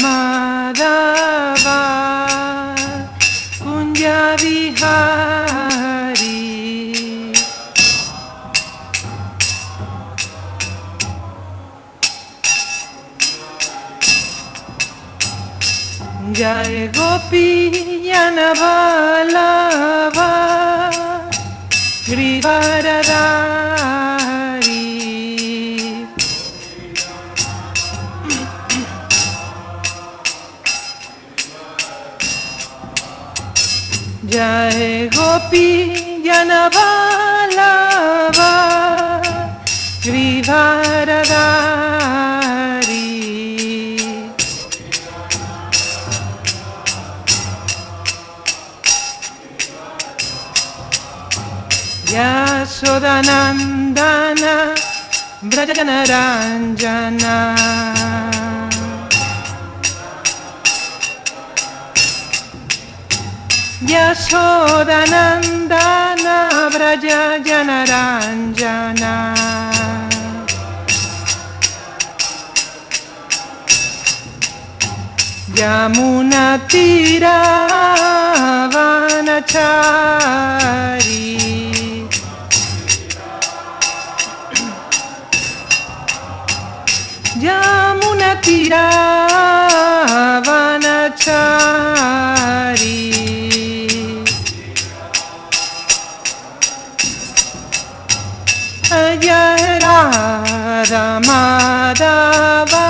Madhava Kunja Vihari Jai Gopi Yanavalava Grivaradari Jai Gopi Yanavalava Grivaradari Yasodanandana Vrajanaranjana Yasodanandana Vrajanaranjana Yamuna Tira Vanachari Yamuna Tira Vanachari Jai Radha Madhava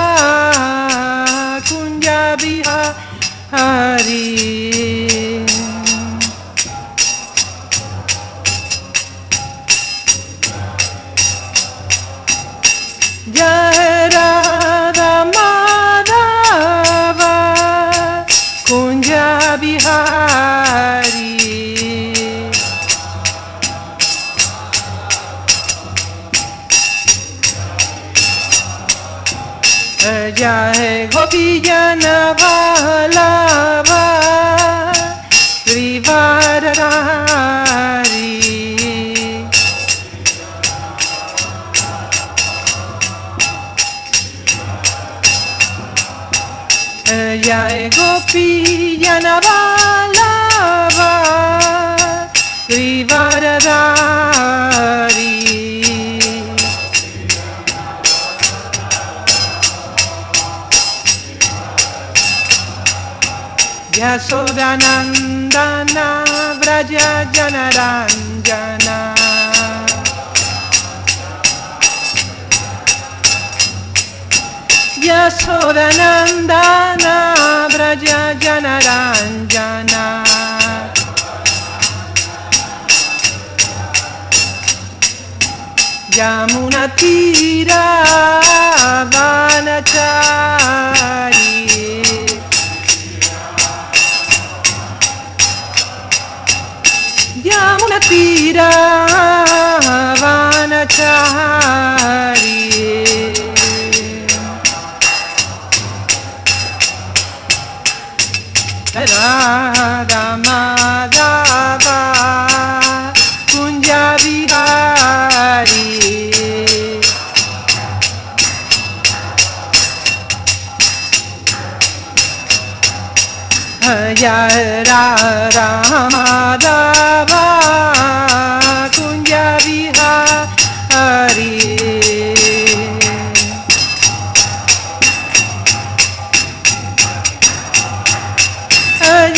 Kunja Vihari Jai Radha Madhava Kunja Vihari Jai Gopi Yanavalava Grivaradari Jai Gopi Yanavalava Grivaradari Yasodanandana Vraja Janaranjana Yasodanandana Vraja Janaranjana Yamuna Tira Vanachari Yamuna Tira Vanachari Radha Madhava Kunja Vihari Jai Radha Madhava Kunja Vihari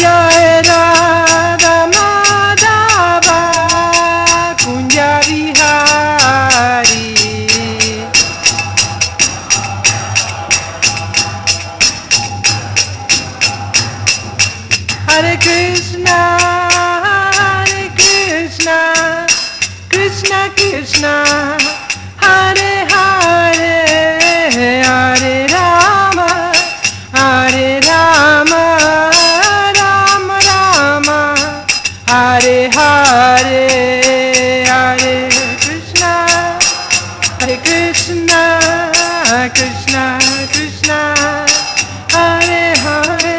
Jai Radha Madhava Kunja Vihari Hare Krishna Krishna Krishna Hare Hare Hare Rama Hare Rama Rama Rama Hare Hare Hare Krishna Krishna Krishna Hare Hare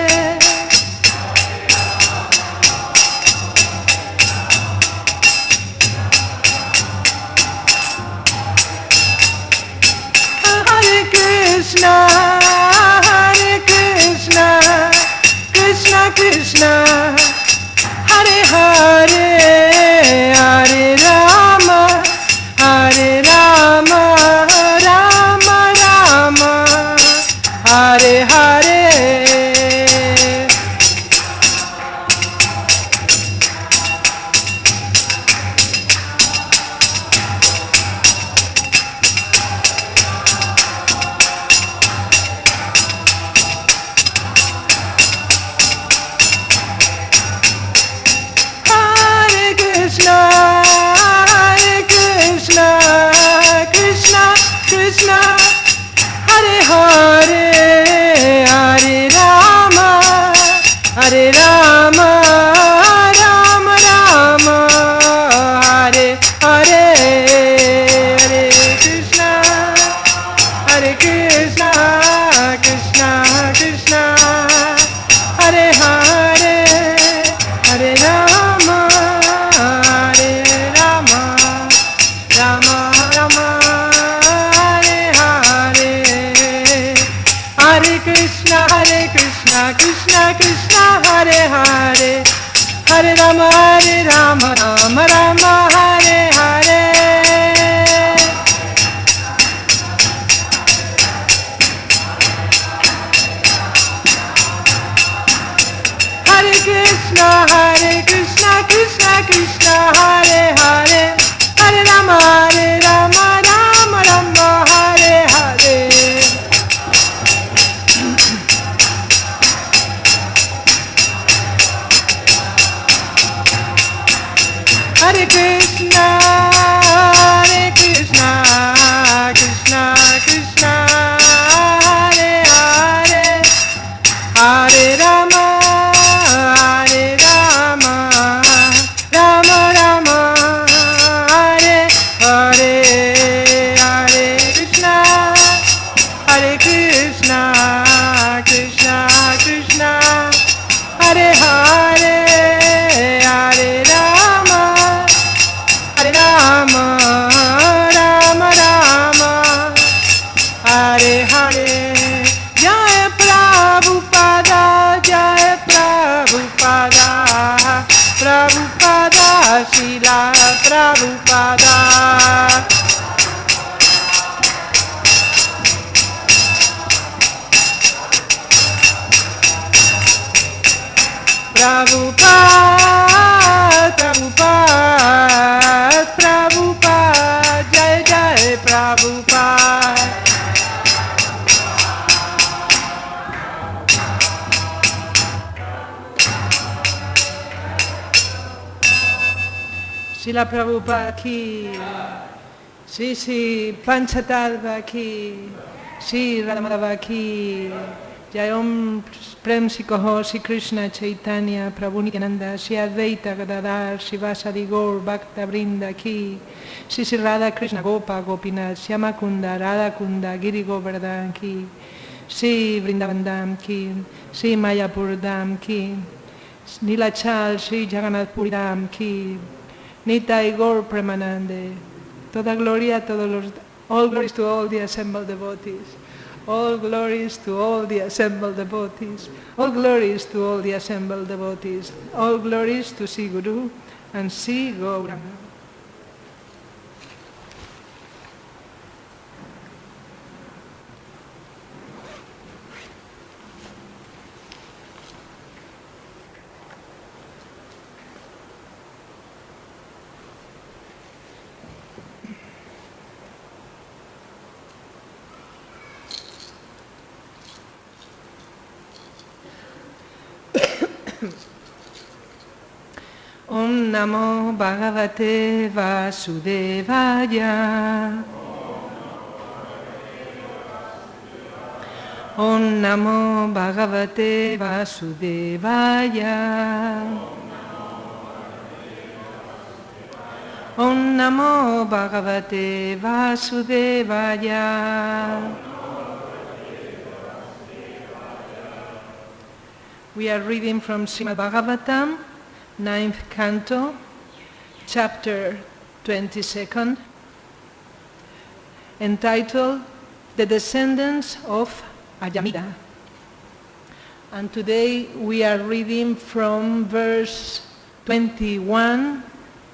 Hare Hare. Hare Rama, Rama Rama, Hare Hare, Hare Krishna, Krishna Krishna, Hare Hare, Hare Rama, Rama Rama, Hare Hare, Hare Krishna, Krishna Krishna, Hare Hare, Hare Rama, Rama Rama, Hare Hare. Hare Krishna, Krishna Krishna, Hare Hare, Hare Rama, Rama Rama, Hare Hare. Hare Krishna, Krishna Krishna, Hare Hare, Hare Rama, Rama Rama, Hare Hare, Hare Krishna, Krishna Krishna, Hare Hare, Hare Rama, Rama Rama, Hare Hare. Jai Prabhupada, Jai Prabhupada, Prabhupada, Srila Prabhupada. Prabhupada, Prabhupada, Prabhupada, Jai Jai Prabhupada. Srila Prabhupada ki, Sri Panchatattva ki, Sri Radhamadava ki, Jai Om Prem Si Kaho Sri Krishna Chaitanya Prabhu Nityananda Sri Advaita Gadadhar Srivasadi Gaur Bhakta Vrinda ki, Sri Radha Krishna Gopa Gopinath Shyamakunda Radha Kunda Giri Govardhan ki, Sri Vrindavan Dham ki, Sri Mayapur Dham ki, Nilachal Sri Jagannath Puri Dham ki, Nitai Gaur Premanande. Toda gloria, all glories to all the assembled devotees. All glories to all the assembled devotees. All glories to all the assembled devotees. All glories to Sri Guru and Sri Gauranga. Om Namo Bhagavate Vasudevaya. Om Namo Bhagavate Vasudevaya. Om Namo Bhagavate Vasudevaya. We are reading from Srimad Bhagavatam, 9th canto, chapter 22nd, entitled The Descendants of Ayamida. And today we are reading from verse 21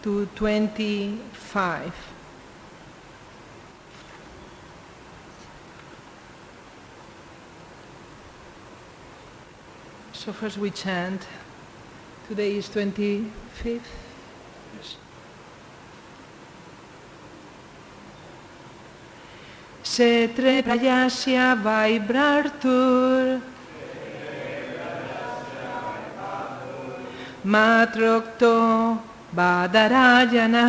to 25. So first we chant. Today is 25th. Setre prayasya vibrartur matrokto badarayana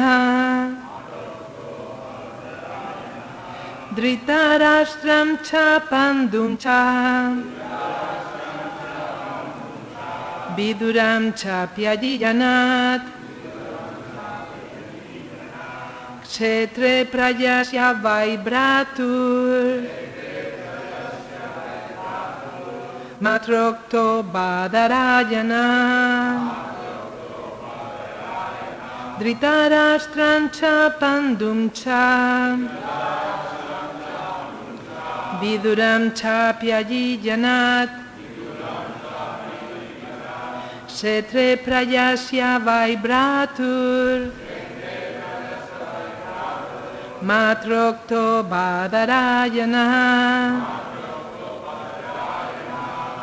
dhritarashram cha pandum cha viduram cha pyajijanat Kshetre prayasya vibratur matrokto badarayana dhritarashtram cha pandum cha viduram cha pyajijanat Kshetre prayasya vibratur matrokto badarayana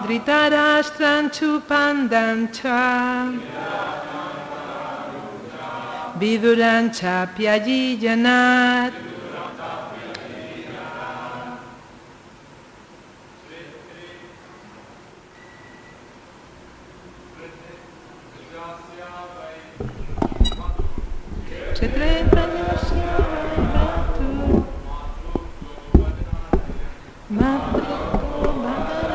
dhritarashtram chupandam cha viduram cha pyajijanat Kshetre prayasya matrokto badarayana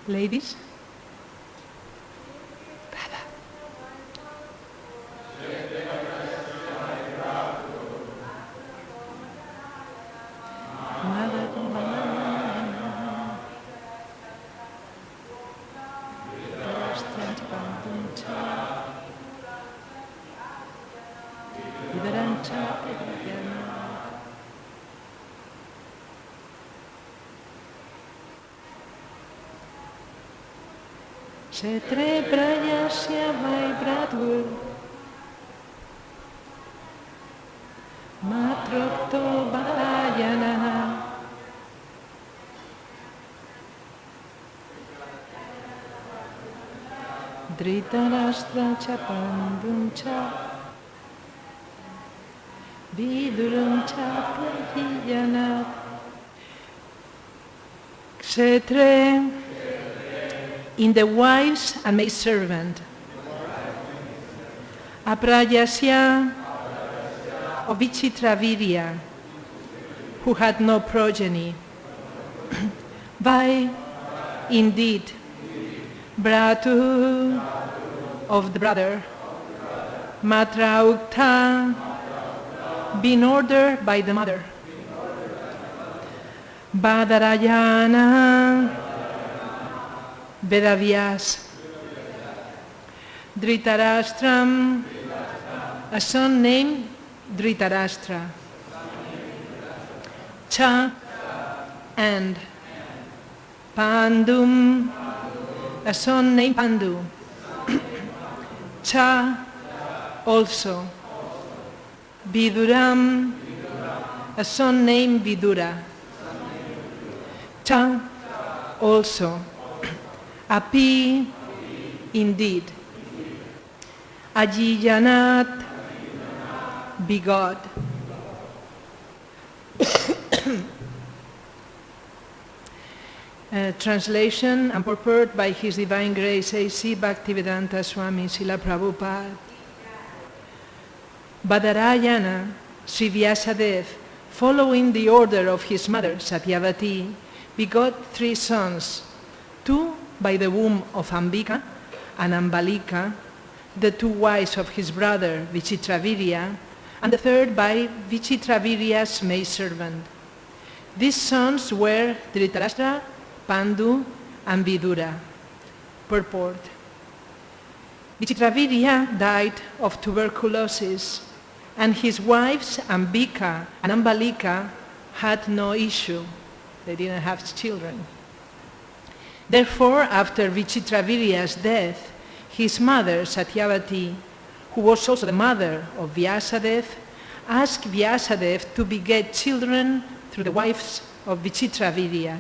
Ladies, Kshetre prayasya vibratur matrokto badarayana dhritarashtra cha pandum cha viduram cha pyajijanat Kshetre in the wives and maidservant, Aprayasya of Vichitravirya, who had no progeny, by indeed Bratu of the brother, Matraukta, being ordered by the mother, Badarayana, Vedavyas, Dhritarashtra, a son named Dhritarashtra, Cha, and Pandum, a son named Pandu, Cha, also, Viduram, a son named Vidura, Cha, also, Api, indeed, Ajijanat, begot. Translation and purport by His Divine Grace A.C. Bhaktivedanta Swami Srila Prabhupada. Badarayana, Sri Vyasadeva, following the order of his mother Satyavati, begot 3 sons, 2 by the womb of Ambika and Ambalika, the 2 wives of his brother Vichitravirya, and the 3rd by Vichitravirya's maidservant. These sons were Dhritarashtra, Pandu, and Vidura. Purport. Vichitravirya died of tuberculosis, and his wives Ambika and Ambalika had no issue. They didn't have children. Therefore, after Vichitravirya's death, his mother Satyavati, who was also the mother of Vyasadeva, asked Vyasadeva to beget children through the wives of Vichitravirya.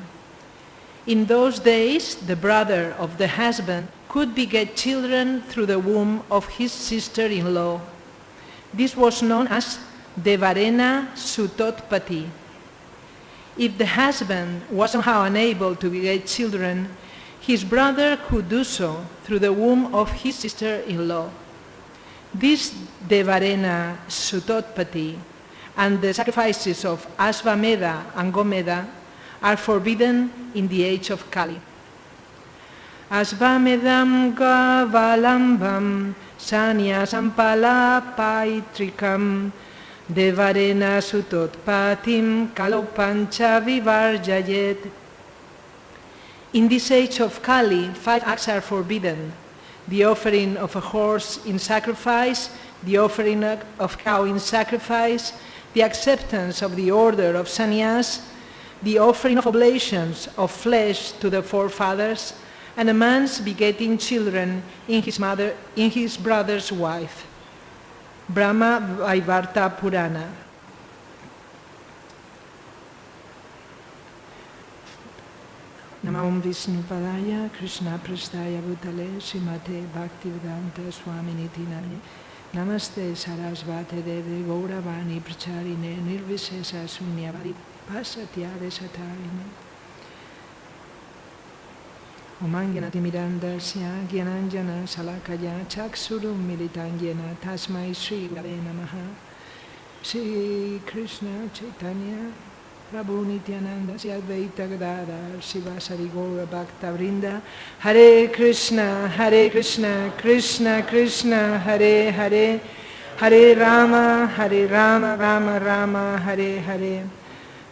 In those days, the brother of the husband could beget children through the womb of his sister-in-law. This was known as Devarena Sutotpati. If the husband was somehow unable to beget children, his brother could do so through the womb of his sister-in-law. This Devarena Sutotpati and the sacrifices of Ashvamedha and Gomedha are forbidden in the age of Kali. Ashvamedham Gavalambam Sanyasampala Paitrikam Devarena Sutotpatim Kalopancha Vivarjayet. In this age of Kali, 5 acts are forbidden: the offering of a horse in sacrifice, the offering of cow in sacrifice, the acceptance of the order of sannyas, the offering of oblations of flesh to the forefathers, and a man's begetting children in his brother's wife. Brahma Vaivarta Purana. Namam Vishnupadaya Krishna Prasthaya Bhutale Srimate Bhaktivedanta Swaminiti Name Namaste Sarasvate Deve Gauravani Pracharine Nirvisesa Sunyavari Pasatyade Satarine Omangyanati Mirandasya Gyananjana Salakaya Chaksurum Militangyana Tasmai Sri Gave Namaha. Sri Krishna Chaitanya Prabhu Nityananda Sri Advaita Gadadhar Sivasari Gaura Bhakta Vrinda. Hare Krishna, Krishna Krishna, Hare Hare, Hare Rama, Rama Rama, Hare Hare.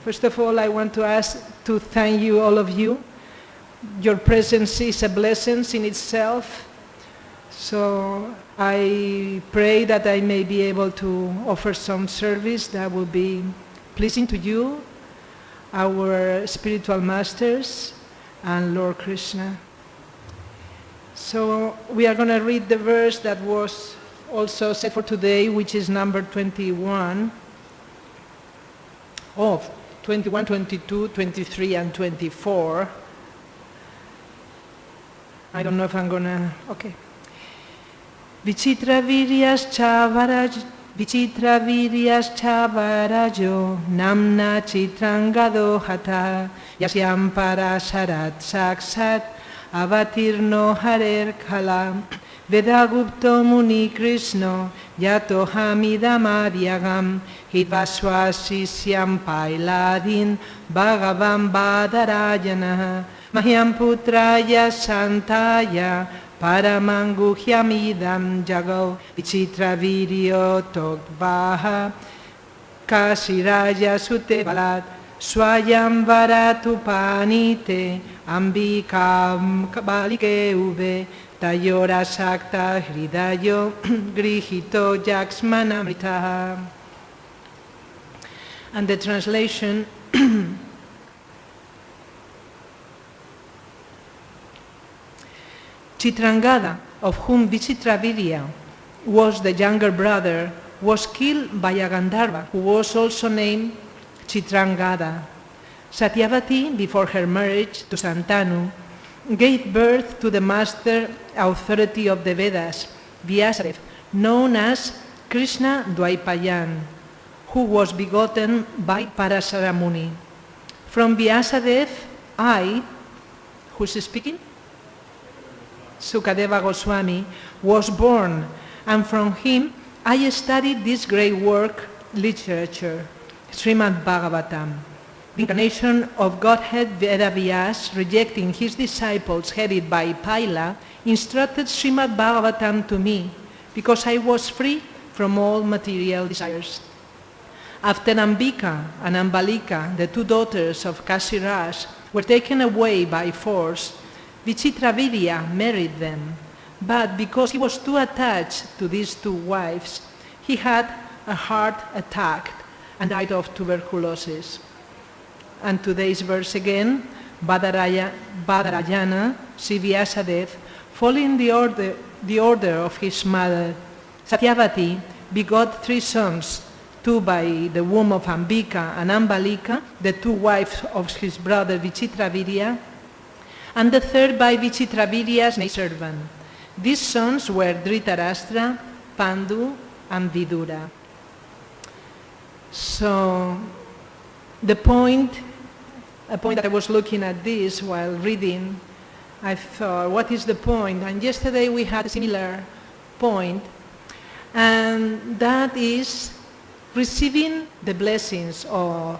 First of all, I want to thank you, all of you. Your presence is a blessing in itself. So I pray that I may be able to offer some service that will be pleasing to you, our spiritual masters, and Lord Krishna. So we are going to read the verse that was also set for today, which is number 21. 21, 22, 23, and 24. I don't know if I'm going to... Okay. Vichitraviryas chavarajo namna chitrangado hata yasyam parasarat saksat avatirno harer kala vedagupto muni krishno yato hamidamaryagam hidvaswasisyam pailadin bhagavam badarayana mahyam putraya santaya Paramanguhyamidam jago vichitraviryo tokvaha kasiraya sutevalat Swayam varatu panite ambikam kabalike ube tayora sakta hridayo grihito jaksmanamrita. And the translation Chitrangada, of whom Vichitravirya was the younger brother, was killed by a Gandharva, who was also named Chitrangada. Satyavati, before her marriage to Santanu, gave birth to the master authority of the Vedas, Vyasadeva, known as Krishna Dvaipayan, who was begotten by Parasara Muni. From Vyasadeva, I, who's speaking? Sukadeva Goswami, was born, and from him I studied this great work, literature, Srimad Bhagavatam. The incarnation of Godhead Vedavyas, rejecting his disciples headed by Paila, instructed Srimad Bhagavatam to me, because I was free from all material desires. After Ambika and Ambalika, the two daughters of Kasiraj, were taken away by force, Vichitravirya married them, but because he was too attached to these two wives, he had a heart attack and died of tuberculosis. And today's verse again, Badarayana, Sivyasadev, following the order of his mother, Satyavati, begot three sons, two by the womb of Ambika and Ambalika, the two wives of his brother Vichitravirya, and the third by Vichitravirya's maidservant. These sons were Dhritarashtra, Pandu, and Vidura. So, a point that I was looking at this while reading, I thought, what is the point? And yesterday we had a similar point, and that is receiving the blessings of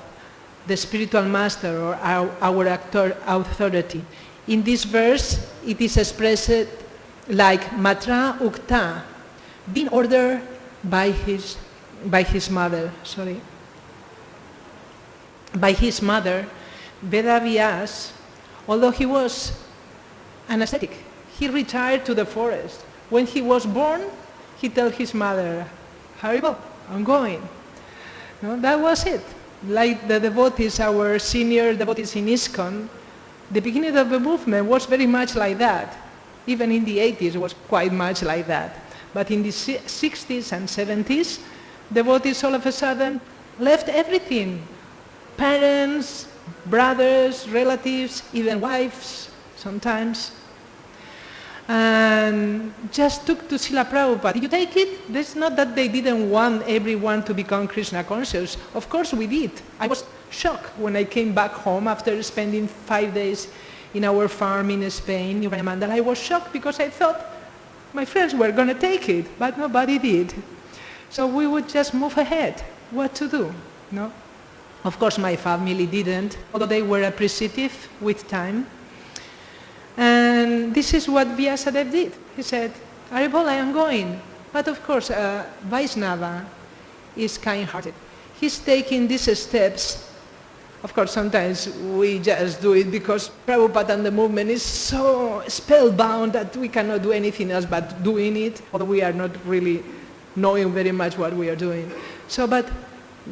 the spiritual master or our authority. In this verse, it is expressed like Matra Ukta, being ordered by his mother. By his mother, Vedavyas, although he was an ascetic, he retired to the forest. When he was born, he told his mother, Haribo, I'm going. No, that was it. Like the devotees, our senior devotees in ISKCON, the beginning of the movement was very much like that. Even in the 80s, it was quite much like that. But in the 60s and 70s, devotees all of a sudden left everything. Parents, brothers, relatives, even wives sometimes. And just took to Srila Prabhupada. Did you take it? It's not that they didn't want everyone to become Krishna conscious. Of course we did. I was shocked when I came back home after spending 5 days in our farm in Spain, in Ramandal. I was shocked because I thought my friends were going to take it, but nobody did. So we would just move ahead. What to do? No? Of course my family didn't, although they were appreciative with time. And this is what Vyasadeva did. He said, Haribol, I am going. But of course, Vaishnava is kind-hearted. He's taking these steps. Of course, sometimes we just do it because Prabhupada and the movement is so spellbound that we cannot do anything else but doing it, although we are not really knowing very much what we are doing. So, but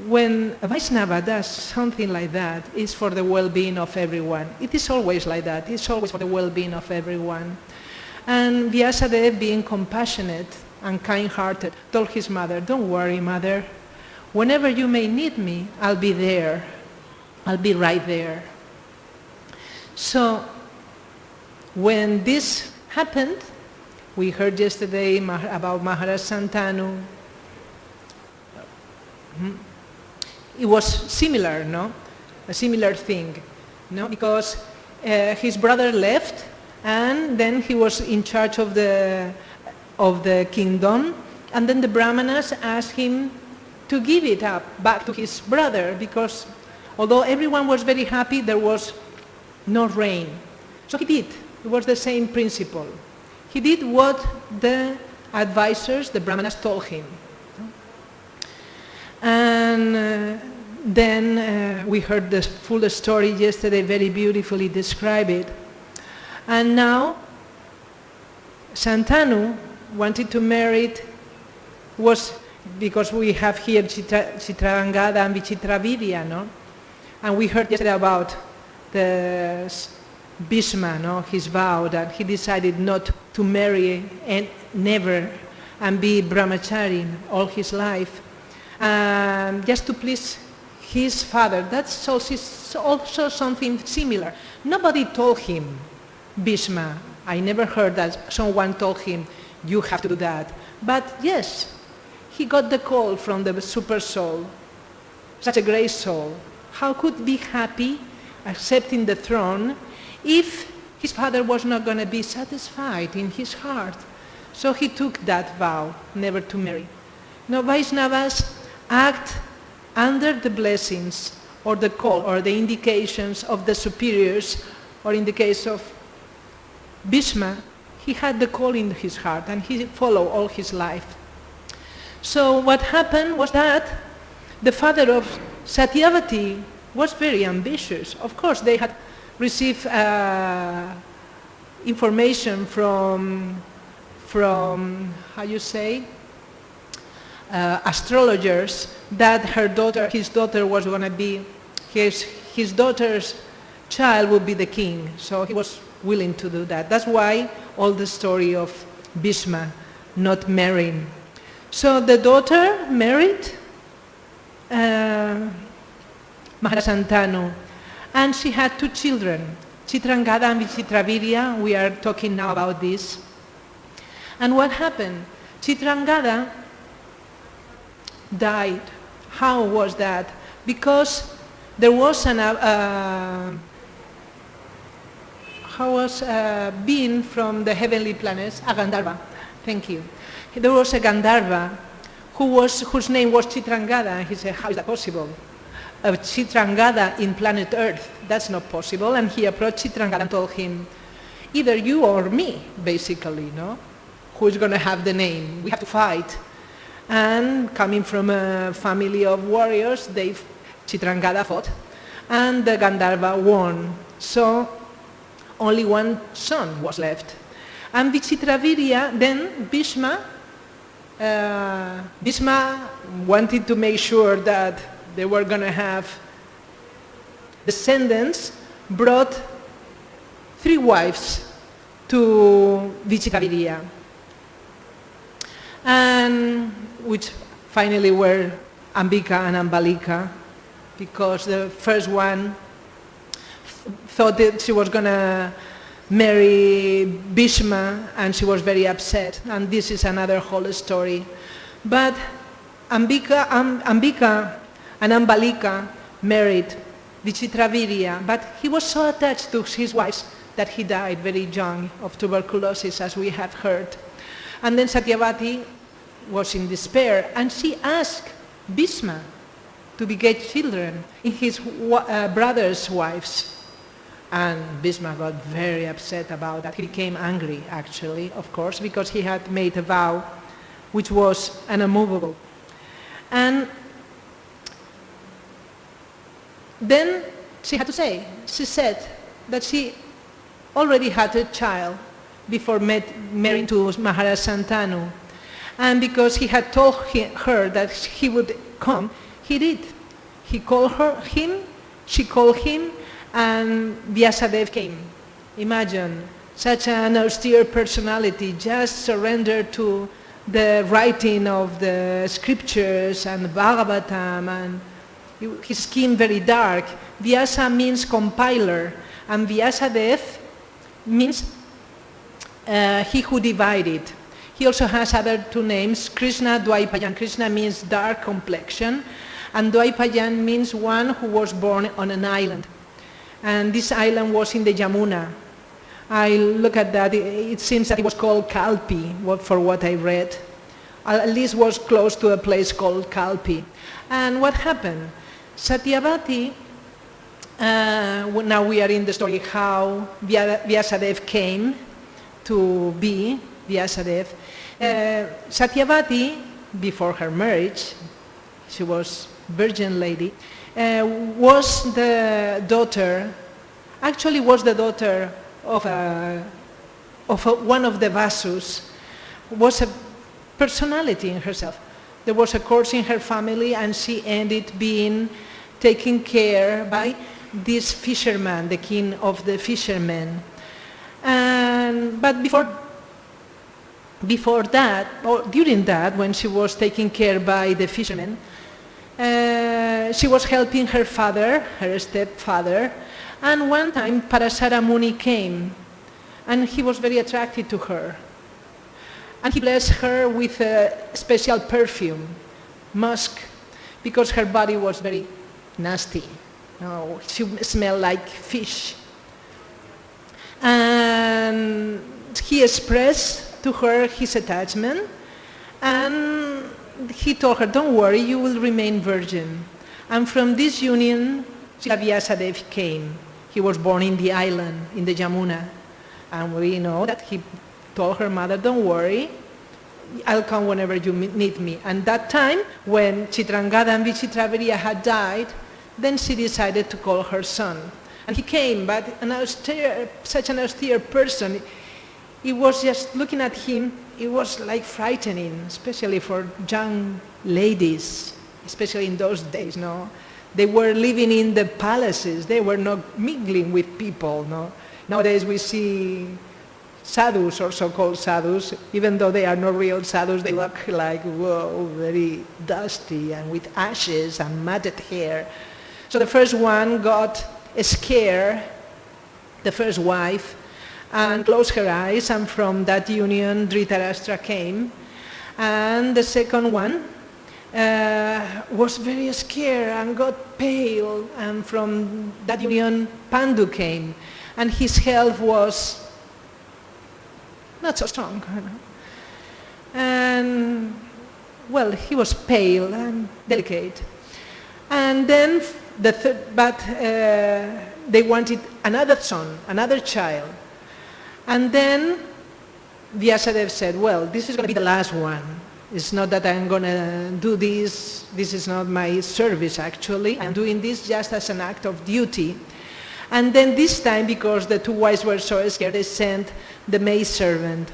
when a Vaishnava does something like that, it's for the well-being of everyone. It is always like that. It's always for the well-being of everyone. And Vyasadeva, being compassionate and kind-hearted, told his mother, don't worry, mother. Whenever you may need me, I'll be there. I'll be right there. So when this happened, we heard yesterday about Maharaj Santanu. It was similar, no? A similar thing, no? Because his brother left, and then he was in charge of the kingdom, and then the Brahmanas asked him to give it up back to his brother, because although everyone was very happy, there was no rain. So he did. It was the same principle. He did what the advisors, the Brahmanas, told him. And then we heard the full story yesterday, very beautifully described. And now Santanu wanted to marry, was because we have here Chitrangada and Vichitravirya, no? And we heard yesterday about the Bhishma, no? His vow that he decided not to marry and never and be brahmachari all his life, just to please his father. That's also something similar. Nobody told him, Bhishma. I never heard that someone told him, you have to do that. But yes, he got the call from the super soul, such a great soul. How could be happy accepting the throne if his father was not going to be satisfied in his heart? So he took that vow, never to marry. Now Vaishnavas act under the blessings or the call or the indications of the superiors, or in the case of Bhishma, he had the call in his heart and he followed all his life. So what happened was that the father of Satyavati was very ambitious. Of course, they had received information from how you say, astrologers, that his daughter was going to be, his daughter's child would be the king. So he was willing to do that. That's why all the story of Bhishma not marrying. So the daughter married Mahasantanu, and she had 2 children, Chitrangada and Vichitravirya. We are talking now about this. And what happened? Chitrangada died. How was that? Because there was a being from the heavenly planets, a Gandharva. Thank you. There was a Gandharva whose name was Chitrangada, and he said, how is that possible? A Chitrangada in planet Earth, that's not possible. And he approached Chitrangada and told him, either you or me, basically, no? Who is going to have the name? We have to fight. And coming from a family of warriors, Chitrangada fought, and the Gandharva won. So only one son was left. And Vichitravirya, then Bhishma wanted to make sure that they were going to have descendants, brought 3 wives to Vichitravirya, and which finally were Ambika and Ambalika, because the first one thought that she was going to marry Bhishma, and she was very upset, and this is another whole story. But Ambika and Ambalika married Vichitravirya, but he was so attached to his wives that he died very young of tuberculosis, as we have heard. And then Satyavati was in despair, and she asked Bhishma to beget children in his brother's wives. And Bhishma got very upset about that. He became angry, actually, of course, because he had made a vow which was unmovable. And then she had to say, she said that she already had a child before marrying to Maharaj Santanu. And because he had told her that he would come, he did. He called him, she called him, and Vyasadeva came. Imagine, such an austere personality just surrendered to the writing of the scriptures and Bhagavatam, and his skin very dark. Vyasa means compiler, and Vyasadeva means he who divided. He also has other 2 names, Krishna, Dvaipayan. Krishna means dark complexion, and Dvaipayan means one who was born on an island. And this island was in the Yamuna. I look at that, it seems that it was called Kalpi, for what I read. At least was close to a place called Kalpi. And what happened? Satyavati, now we are in the story how Vyasadeva came to be Vyasadeva. Satyavati, before her marriage, she was virgin lady, was the daughter, actually was the daughter of one of the Vasus, was a personality in herself. There was a curse in her family, and she ended being taken care by this fisherman, the king of the fishermen. But before that, or during that, when she was taken care by the fishermen, she was helping her father, her stepfather, and one time Parasara Muni came, and he was very attracted to her. And he blessed her with a special perfume, musk, because her body was very nasty. No, she smelled like fish. And he expressed to her his attachment, and he told her, don't worry, you will remain virgin. And from this union, Vyasadeva came. He was born in the island, in the Yamuna. And we know that he told her mother, don't worry, I'll come whenever you need me. And that time, when Chitrangada and Vichitraviriya had died, then she decided to call her son. And he came, but such an austere person, it was just looking at him, it was like frightening, especially for young ladies, especially in those days, no? They were living in the palaces, they were not mingling with people, no? Nowadays we see sadhus, or so-called sadhus, even though they are not real sadhus, they look like, whoa, very dusty and with ashes and matted hair. So the first one got scared, the first wife, and closed her eyes, and from that union Dhritarashtra came. And the second one was very scared and got pale, and from that union Pandu came, and his health was not so strong. And, well, he was pale and delicate. And then they wanted another son, another child. And then Vyasadeva said, well, this is going to be the last one. It's not that I'm going to do this. This is not my service, actually. I'm doing this just as an act of duty. And then this time, because the two wives were so scared, they sent the maidservant.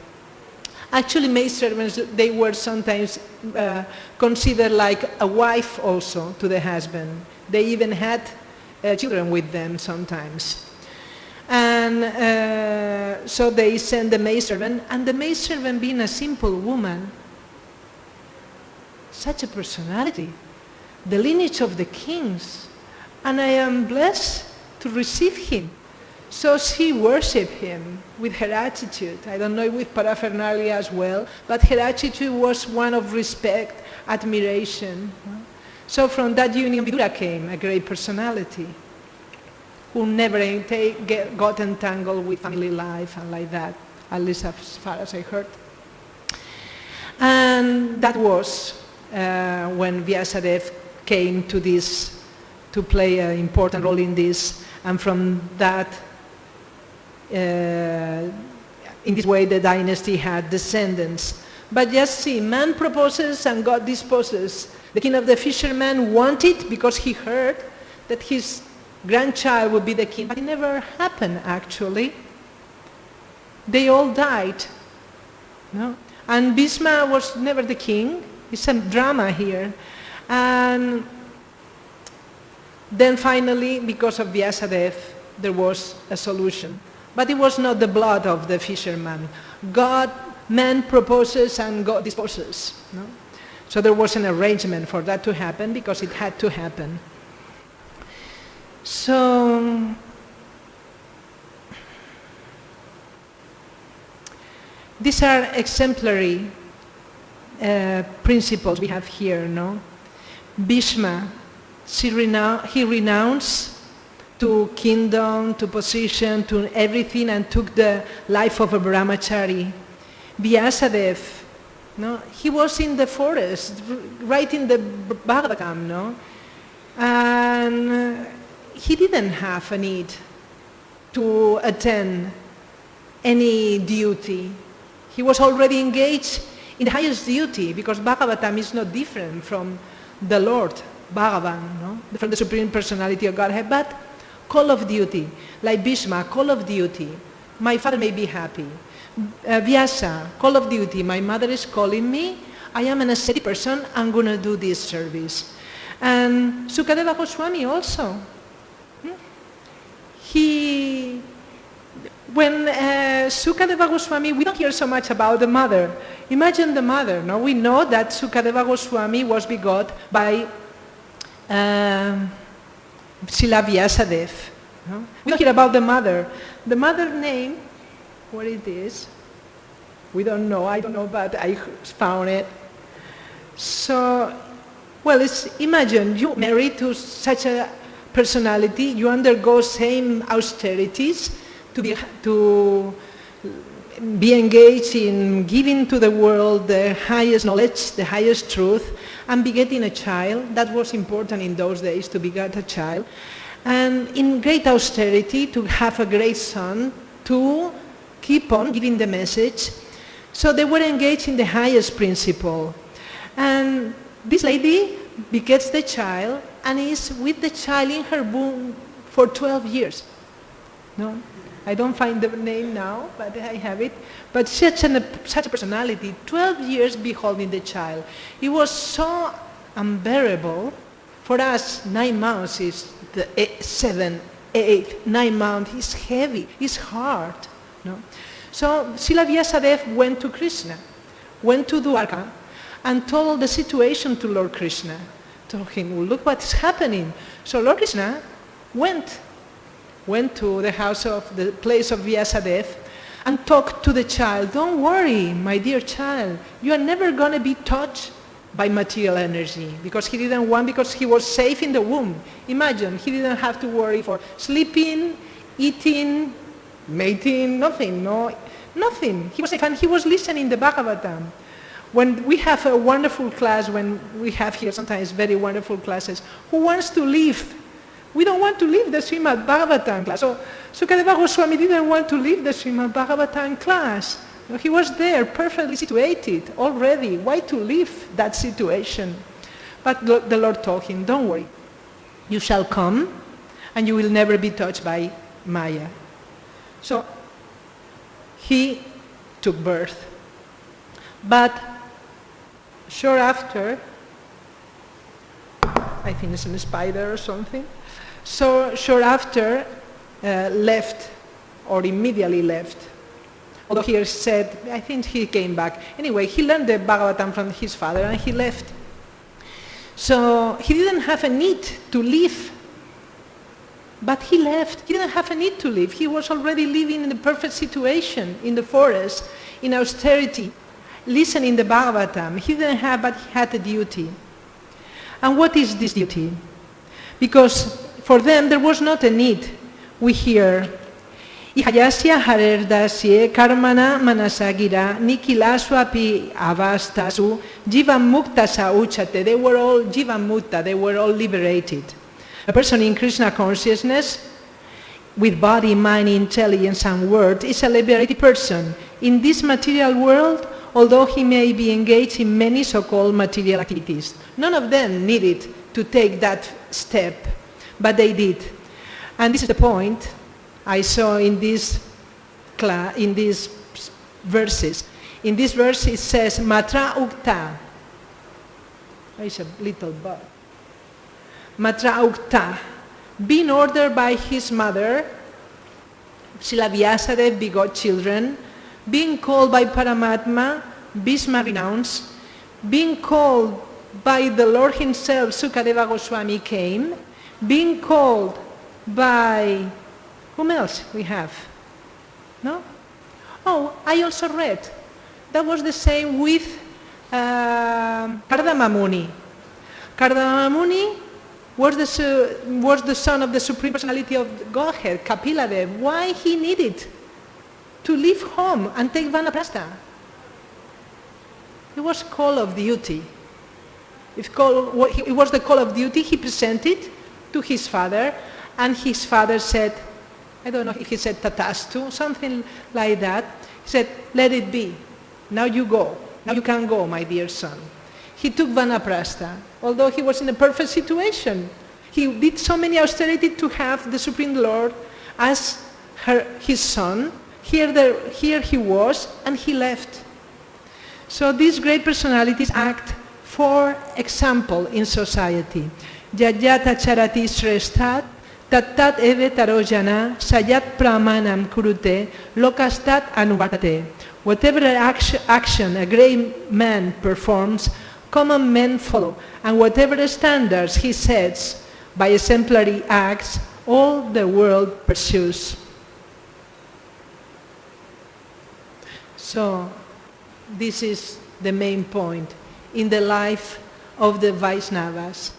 Actually, maidservants, they were sometimes considered like a wife also to the husband. They even had children with them sometimes. And so they sent the maidservant, and the maidservant, being a simple woman, such a personality, the lineage of the kings, and I am blessed to receive him. So she worshipped him with her attitude. I don't know with paraphernalia as well, but her attitude was one of respect, admiration. So from that union Vidura came a great personality who never got entangled with family life and like that, at least as far as I heard. And that was when Vyasadeva came to this, to play an important role in this, and from that, in this way the dynasty had descendants. But just see, man proposes and God disposes. The king of the fishermen wanted, because he heard that his grandchild would be the king, but it never happened actually. They all died. No? And Bhisma was never the king. It's a drama here. And then finally, because of Vyasadeva, there was a solution. But it was not the blood of the fisherman. Man proposes and God disposes. No? So there was an arrangement for that to happen, because it had to happen. So these are exemplary principles we have here, no? Bhishma, he renounced to kingdom, to position, to everything, and took the life of a brahmachari. Vyasadeva, no? He was in the forest, writing the Bhagavatam, no? And he didn't have a need to attend any duty. He was already engaged in the highest duty, because Bhagavatam is not different from the Lord Bhagavan, no? From the Supreme Personality of Godhead, but call of duty, like Bhishma, call of duty. My father may be happy. Vyasa, call of duty, my mother is calling me, I am an ascetic person, I'm going to do this service. And Sukadeva Goswami also. When Sukadeva Goswami, we don't hear so much about the mother. Imagine the mother, no? We know that Sukadeva Goswami was begot by Srila Vyasadeva. No? We don't hear about the mother. The mother name, what it is, we don't know, I don't know, but I found it. So, well, imagine you married to such a personality, you undergo same austerities to be engaged in giving to the world the highest knowledge, the highest truth, and begetting a child. That was important in those days, to beget a child. And in great austerity, to have a great son, to keep on giving the message. So they were engaged in the highest principle. And this lady begets the child and is with the child in her womb for 12 years. No? I don't find the name now, but I have it. But such a personality, 12 years beholding the child. It was so unbearable. For us, 9 months is 7, 8, 9 months is heavy, it's hard. No? So Srila Vyasadeva went to Krishna, went to Dwarka, and told the situation to Lord Krishna. Told him, well, look what's happening. So Lord Krishna went to the house of the place of Vyasadeva and talked to the child. Don't worry, my dear child, you are never going to be touched by material energy, because he didn't want, because he was safe in the womb. Imagine, he didn't have to worry for sleeping, eating, mating, nothing, nothing. He was safe, and he was listening the Bhagavatam. When we have a wonderful class, when we have here sometimes very wonderful classes, who wants to leave? We don't want to leave the Srimad Bhagavatam class. So Sukadeva Goswami didn't want to leave the Srimad Bhagavatam class. He was there, perfectly situated already. Why to leave that situation? But the Lord told him, don't worry. You shall come, and you will never be touched by Maya. So he took birth. But short after, I think it's a spider or something, so short after left, or immediately left. Although here said, I think he came back. Anyway, he learned the Bhagavatam from his father and he left. So he didn't have a need to leave. But he left. He didn't have a need to leave. He was already living in the perfect situation, in the forest, in austerity, listening the Bhagavatam. He didn't have, but he had a duty. And what is this duty? Because for them there was not a need. We hear, Ihayasya harer dasye karmana manasagira nikilasu api avastasu jiva mukta sa uchate. They were all jiva mukta, they were all liberated. A person in Krishna consciousness with body, mind, intelligence and word is a liberated person. In this material world, although he may be engaged in many so-called material activities, none of them needed to take that step, but they did. And this is the point I saw in these verses. In this verse it says, Matra Ukta. It's a little bug. Matra Ukta. Being ordered by his mother, Srila Vyasadeva begot children, being called by Paramatma, Bhishma renounced, being called by the Lord himself, Sukadeva Goswami came, being called by, whom else we have? No? Oh, I also read. That was the same with Kardama Muni. Kardama Muni was the son of the Supreme Personality of Godhead, Kapiladev. Why he needed to leave home and take Vanaprastha? It was call of duty. It was the call of duty he presented to his father, and his father said, I don't know if he said tatastu, something like that. He said, let it be. Now you go. Now you can go, my dear son. He took Vanaprastha. although he was in a perfect situation. He did so many austerity to have the Supreme Lord as his son. Here he was, and he left. So these great personalities act for example in society. Yayata charati srestat, tattat eve tarojana, sayat pramanam kurute, lokastat anuvartate. Whatever action a great man performs, common men follow, and whatever standards he sets by exemplary acts, all the world pursues. So, this is the main point in the life of the Vaishnavas.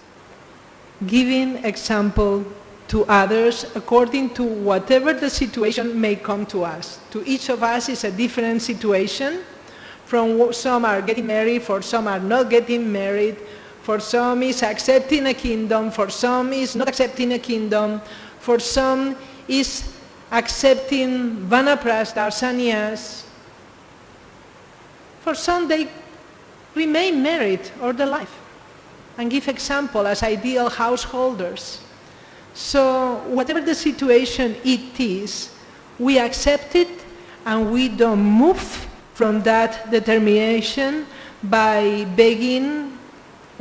Giving example to others according to whatever the situation may come to us. To each of us is a different situation. From some are getting married, for some are not getting married, for some is accepting a kingdom, for some is not accepting a kingdom, for some is accepting vanaprastha or sannyas. For some they remain married all their life and give example as ideal householders. So whatever the situation it is, we accept it and we don't move from that determination by begging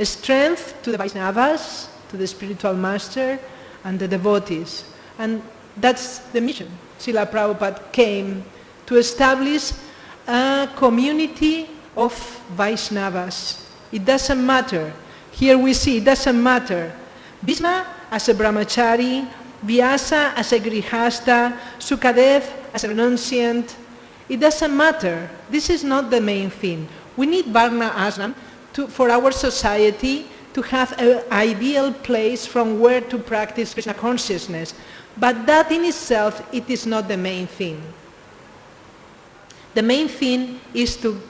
strength to the Vaishnavas, to the spiritual master and the devotees. And that's the mission. Srila Prabhupada came to establish a community of Vaishnavas. It doesn't matter. Here we see it doesn't matter. Bhishma as a brahmachari, Vyasa as a grihasta, Sukadev as a renunciant. It doesn't matter. This is not the main thing. We need Varna Ashram for our society to have an ideal place from where to practice Krishna consciousness. But that in itself, it is not the main thing. The main thing is to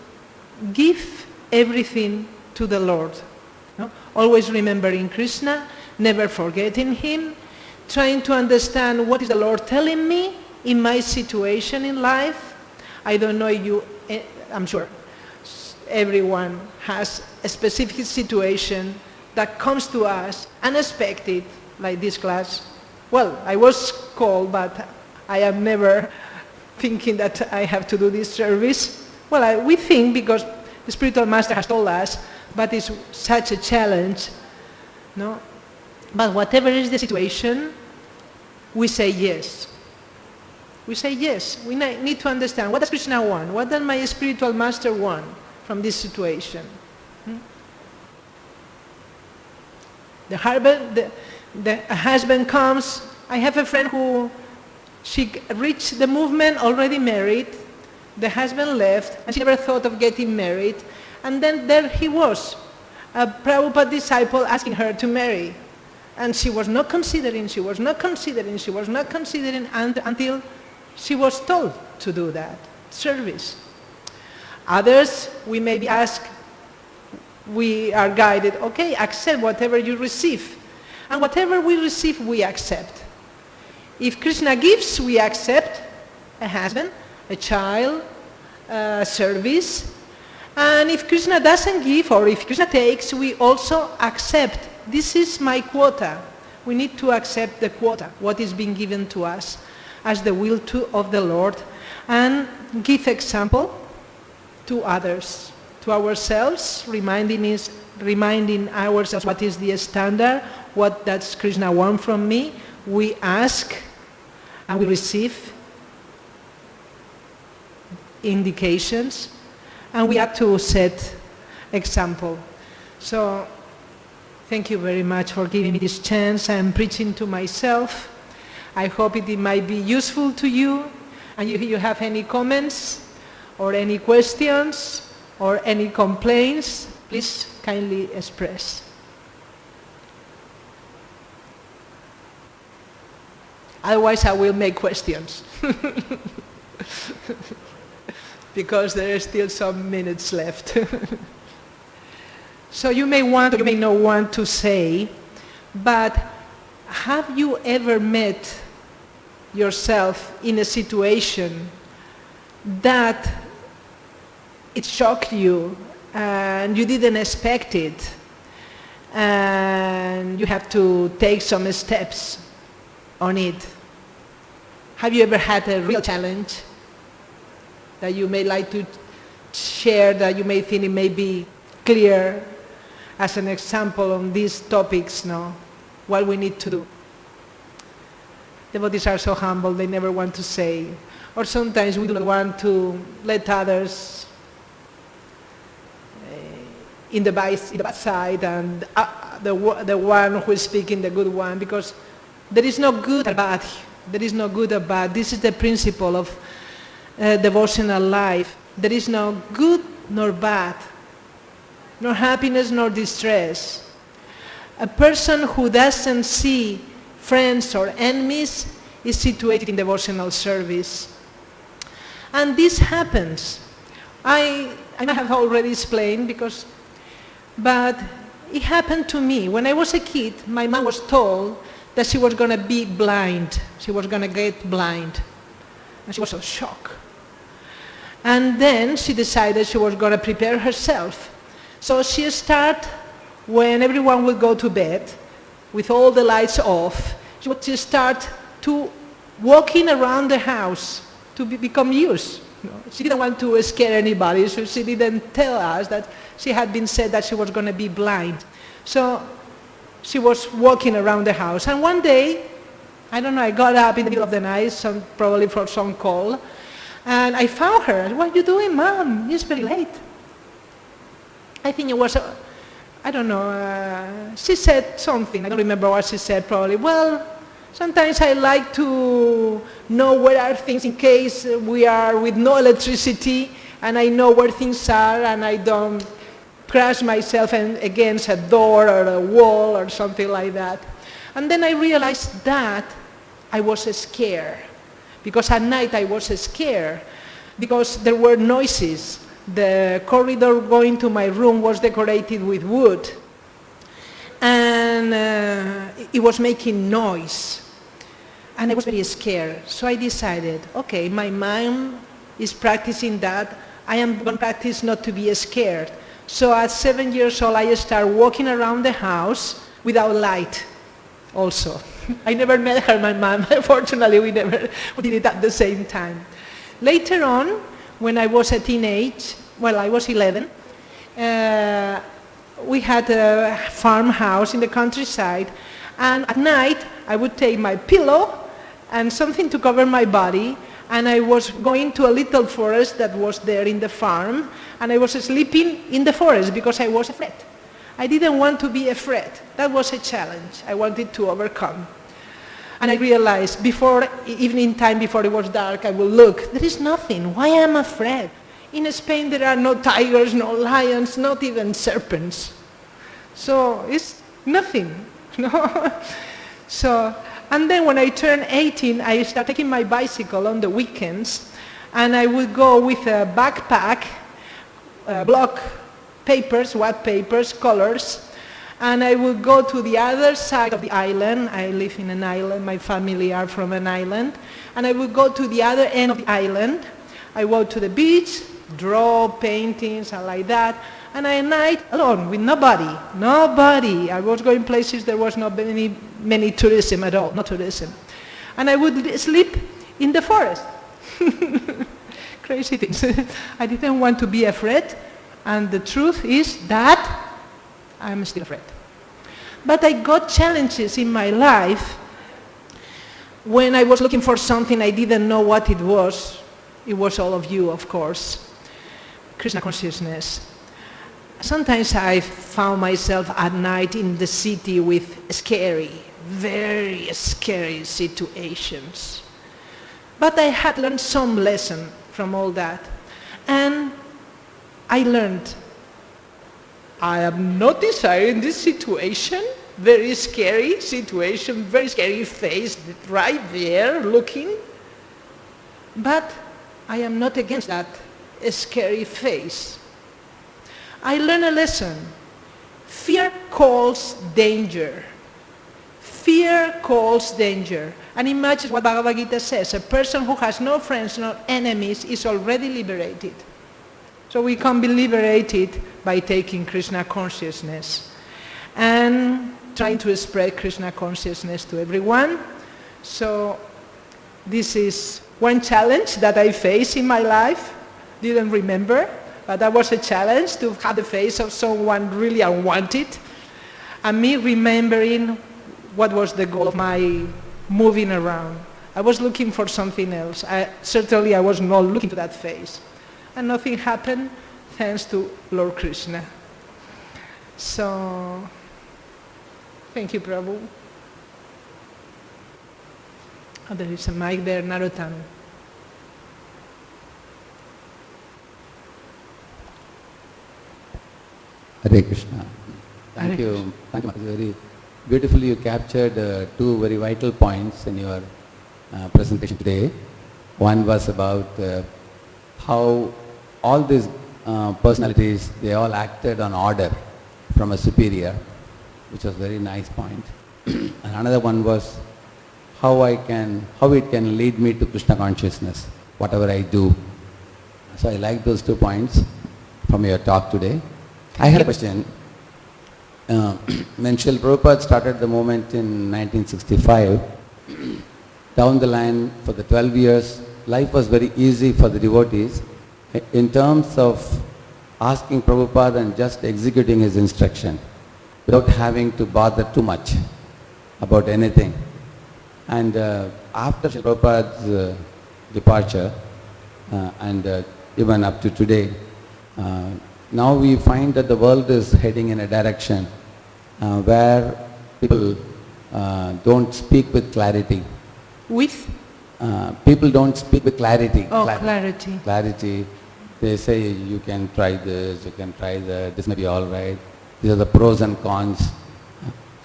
give everything to the Lord. No? Always remembering Krishna, never forgetting Him, trying to understand what is the Lord telling me in my situation in life. I don't know you, I'm sure everyone has a specific situation that comes to us unexpected, like this class. Well, I was called, but I am never thinking that I have to do this service. Well, we think because the spiritual master has told us, but it's such a challenge, no? But whatever is the situation, we say yes. We say yes. We need to understand, what does Krishna want? What does my spiritual master want from this situation? The husband comes. I have a friend who, she reached the movement already married. The husband left, and she never thought of getting married. And then there he was, a Prabhupada disciple asking her to marry. And she was not considering until she was told to do that, service. Others, we may be asked, we are guided, okay, accept whatever you receive. And whatever we receive, we accept. If Krishna gives, we accept a husband, a child, a service. And if Krishna doesn't give, or if Krishna takes, we also accept. This is my quota. We need to accept the quota, what is being given to us as the will of the Lord, and give example to others, to ourselves, reminding ourselves what is the standard, what does Krishna want from me. We ask and we receive indications, and we have to set example. So thank you very much for giving me this chance. I am preaching to myself. I hope it might be useful to you. And if you have any comments or any questions or any complaints, please kindly express. Otherwise, I will make questions. Because there are still some minutes left. So you may want or you may not want to say, but have you ever met yourself in a situation that it shocked you and you didn't expect it, and you have to take some steps on it. Have you ever had a real challenge that you may like to share, that you may think it may be clear as an example on these topics, no? What we need to do? Devotees are so humble, they never want to say. Or sometimes we do not want to let others in the bad side and the one who is speaking the good one, because there is no good or bad. There is no good or bad. This is the principle of devotional life. There is no good nor bad, nor happiness nor distress. A person who doesn't see friends or enemies is situated in devotional service. And this happens. I have already explained but it happened to me. When I was a kid, my mom was told that she was going to be blind. She was going to get blind. And she was so shocked. And then she decided she was going to prepare herself. So she started, when everyone would go to bed, with all the lights off, she would start to walking around the house to become used. She didn't want to scare anybody, so she didn't tell us that she had been said that she was going to be blind. So she was walking around the house. And one day, I don't know, I got up in the middle of the night, probably for some call, and I found her. What are you doing, Mom? It's very late. I think it was, I don't know, she said something. I don't remember what she said, probably. Well, sometimes I like to know where are things in case we are with no electricity, and I know where things are, and I don't crash myself against a door or a wall or something like that. And then I realized that I was scared, because at night I was scared, because there were noises. The corridor going to my room was decorated with wood, and it was making noise. And I was very scared. So I decided, okay, my mom is practicing that. I am going to practice not to be scared. So at 7 years old, I started walking around the house without light also. I never met her, my mom. Fortunately, we did it at the same time. Later on, when I was a teenage, well, I was 11, we had a farmhouse in the countryside, and at night I would take my pillow and something to cover my body, and I was going to a little forest that was there in the farm, and I was sleeping in the forest because I was afraid. I didn't want to be afraid. That was a challenge I wanted to overcome. And I realized before evening time, before it was dark, I would look, there is nothing. Why am I afraid? In Spain there are no tigers, no lions, not even serpents. So it's nothing. No? So, and then when I turned 18, I started taking my bicycle on the weekends, and I would go with a backpack, block papers, white papers, colors, and I would go to the other side of the island. I live in an island, my family are from an island, and I would go to the other end of the island. I go to the beach, draw paintings and like that, and at night alone with nobody. I was going places there was not many tourism at all, no tourism. And I would sleep in the forest. Crazy things. I didn't want to be afraid, and the truth is that I'm still afraid. But I got challenges in my life when I was looking for something I didn't know what it was. It was all of you, of course. Krishna consciousness. Sometimes I found myself at night in the city with very scary situations. But I had learned some lesson from all that. And I learned, I am not desiring this situation, very scary situation, very scary face right there looking. But I am not against that scary face. I learned a lesson. Fear calls danger. Fear calls danger. And imagine what Bhagavad Gita says. A person who has no friends, no enemies, is already liberated. So we can be liberated by taking Krishna consciousness. and trying to spread Krishna consciousness to everyone. So this is one challenge that I faced in my life. Didn't remember, but that was a challenge, to have the face of someone really unwanted, and me remembering what was the goal of my moving around. I was looking for something else. Certainly I was not looking to that face. And nothing happened thanks to Lord Krishna. So, thank you, Prabhu. Oh, there is a mic there, Narottam. Hare Krishna. Thank you. Thank you. Very beautifully you captured two very vital points in your presentation today. One was about how all these personalities, they all acted on order from a superior, which was a very nice point. And another one was how it can lead me to Krishna consciousness, whatever I do. So I like those 2 points from your talk today. I had a question. When Srila Prabhupada started the movement in 1965, down the line for the 12 years, life was very easy for the devotees in terms of asking Prabhupada and just executing his instruction without having to bother too much about anything. And after Srila Prabhupada's departure and even up to today, now we find that the world is heading in a direction where people don't speak with clarity. With? People don't speak with clarity. Oh, clarity. Clarity. They say, you can try this, you can try that, this may be all right. These are the pros and cons.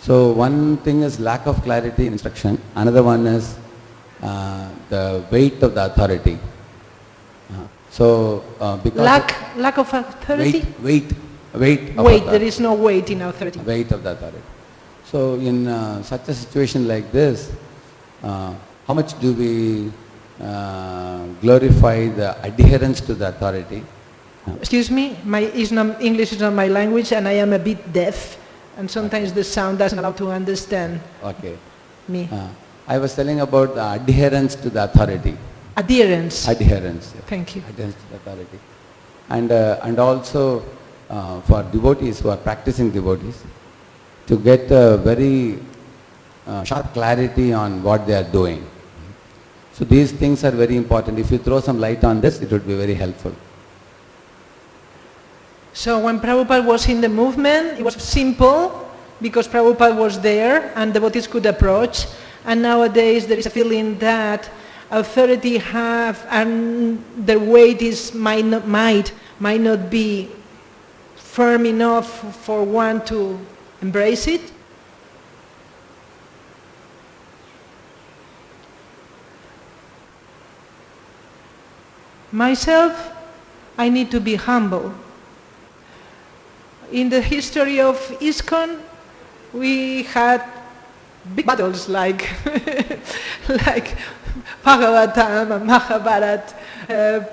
So one thing is lack of clarity in instruction. Another one is the weight of the authority. Because lack of authority? Weight of authority. There is no weight in authority. Weight of the authority. So in such a situation like this, how much do we glorify the adherence to the authority? Excuse me, English is not my language, and I am a bit deaf, and sometimes the sound doesn't allow to understand me. I was telling about the adherence to the authority. Adherence. Adherence. Yeah. Thank you. Adherence to the authority. And also for devotees who are practicing devotees, to get a very sharp clarity on what they are doing. So these things are very important. If you throw some light on this, it would be very helpful. So when Prabhupada was in the movement, it was simple because Prabhupada was there and devotees could approach. And nowadays there is a feeling that authority and their weight might not be firm enough for one to embrace it. Myself, I need to be humble. In the history of ISKCON, we had big battles like Bhagavatam and Mahabharata,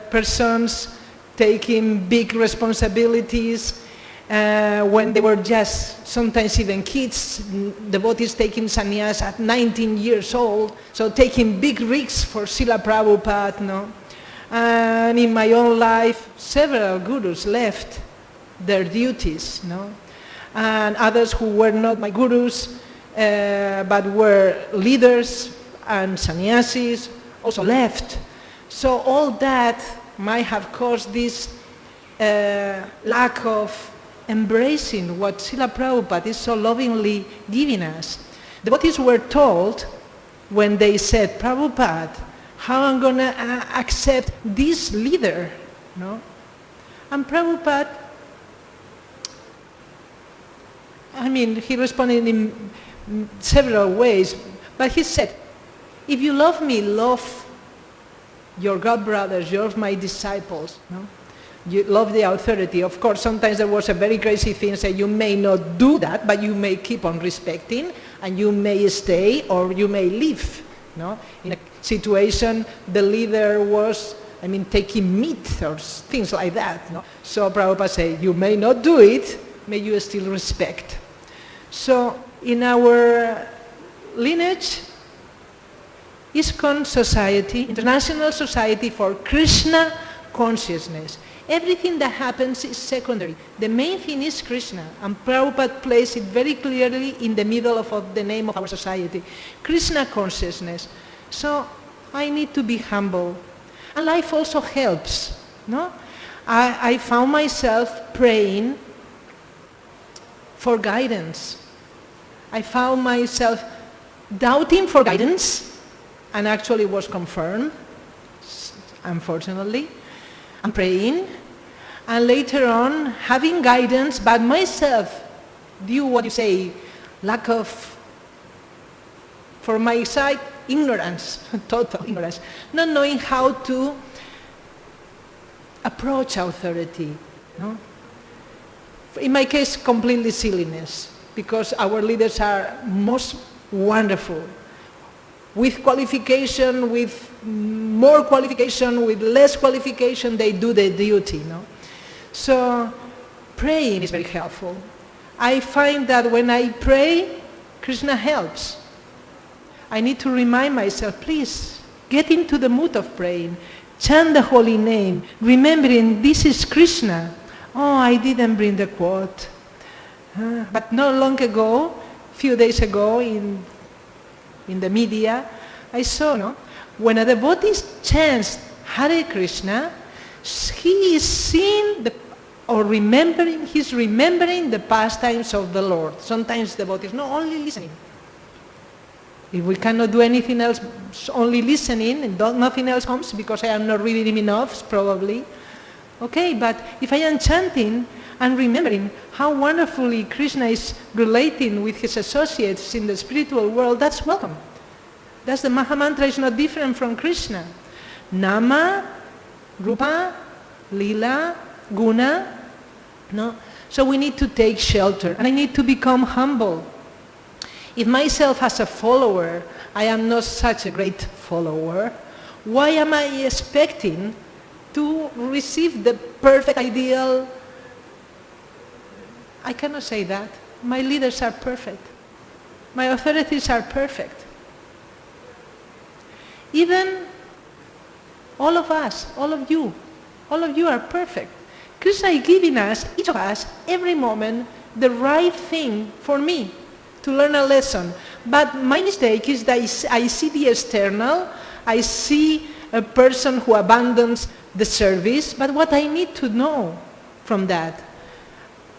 persons taking big responsibilities when they were just sometimes even kids, devotees taking sannyas at 19 years old, so taking big risks for Srila Prabhupada, no? And in my own life, several gurus left their duties, no? And others who were not my gurus, but were leaders and sannyasis, also left. So all that might have caused this lack of embracing what Srila Prabhupada is so lovingly giving us. Devotees were told when they said, Prabhupada, how am I going to accept this leader? No? And Prabhupada, he responded in several ways, but he said, if you love me, love your God brothers, you love my disciples. No? You love the authority. Of course, sometimes there was a very crazy thing, say you may not do that, but you may keep on respecting, and you may stay or you may leave. No? In a situation, the leader was, taking meat or things like that. No? So Prabhupada said, you may not do it, may you still respect. So in our lineage, ISKCON Society, International Society for Krishna Consciousness. Everything that happens is secondary. The main thing is Krishna, and Prabhupada places it very clearly in the middle of the name of our society. Krishna consciousness. So I need to be humble. And life also helps. No? I found myself praying for guidance. I found myself doubting for guidance, and actually was confirmed, unfortunately. I'm praying, and later on having guidance, but myself, what you say, lack of, for my side, ignorance, total ignorance, not knowing how to approach authority. No? In my case, completely silliness, because our leaders are most wonderful, with qualification, with more qualification, with less qualification, they do the duty. No? So praying is very helpful. I find that when I pray, Krishna helps. I need to remind myself, please, get into the mood of praying. Chant the holy name, remembering this is Krishna. Oh, I didn't bring the quote. But not long ago, a few days ago, in the media, I saw, no? When a devotee chants Hare Krishna, he is seeing he's remembering the pastimes of the Lord. Sometimes devotees, no, only listening. If we cannot do anything else, only listening, and nothing else comes because I am not reading him enough, probably. Okay, but if I am chanting and remembering how wonderfully Krishna is relating with his associates in the spiritual world, that's welcome. That's the Maha Mantra is not different from Krishna. Nama, Rupa, Lila, Guna. No? So we need to take shelter, and I need to become humble. If myself as a follower, I am not such a great follower, why am I expecting to receive the perfect ideal? I cannot say that. My leaders are perfect. My authorities are perfect. Even all of us, all of you are perfect. Krishna is giving us, each of us, every moment, the right thing for me to learn a lesson. But my mistake is that I see the external, I see a person who abandons the service, but what I need to know from that,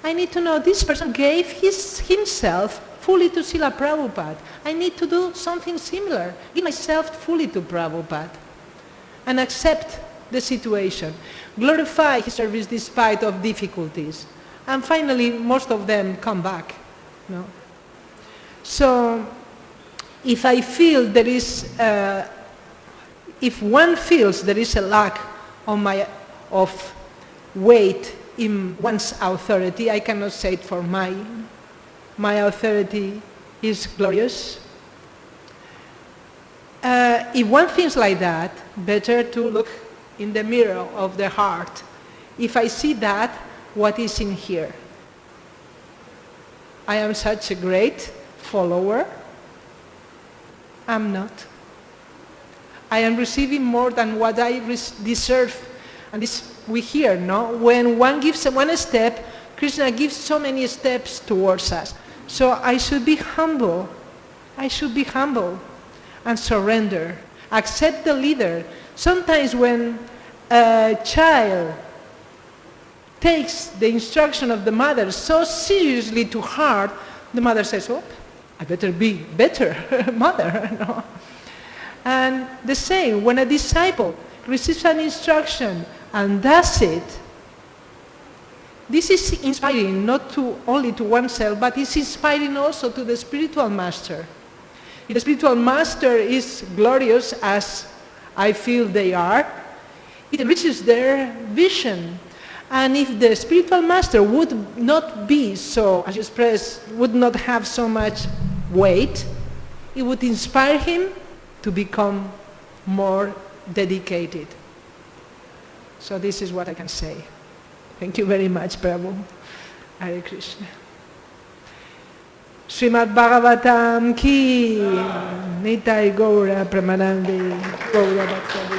I need to know this person gave himself fully to Srila Prabhupada. I need to do something similar, give myself fully to Prabhupada, and accept the situation, glorify his service despite of difficulties, and finally most of them come back. No? So if I feel there is, if one feels there is a lack of weight in one's authority, I cannot say it for mine. My authority is glorious. If one thinks like that, better to look in the mirror of the heart. If I see that, what is in here? I am such a great follower. I'm not. I am receiving more than what I deserve. And this we hear, no? When one gives one step, Krishna gives so many steps towards us. So I should be humble. I should be humble and surrender. Accept the leader. Sometimes when a child takes the instruction of the mother so seriously to heart, the mother says, oh, I better be better mother. No? And the same, when a disciple receives an instruction and does it, this is inspiring not only to oneself, but it's inspiring also to the spiritual master. If the spiritual master is glorious, as I feel they are, it enriches their vision. And if the spiritual master would not be so, as you expressed, would not have so much weight, it would inspire him to become more dedicated. So this is what I can say. Thank you very much, Prabhu. Hare Krishna. Srimad Bhagavatam ki, Nitai Gaura Pramanandi, Gaura Bhaktavri.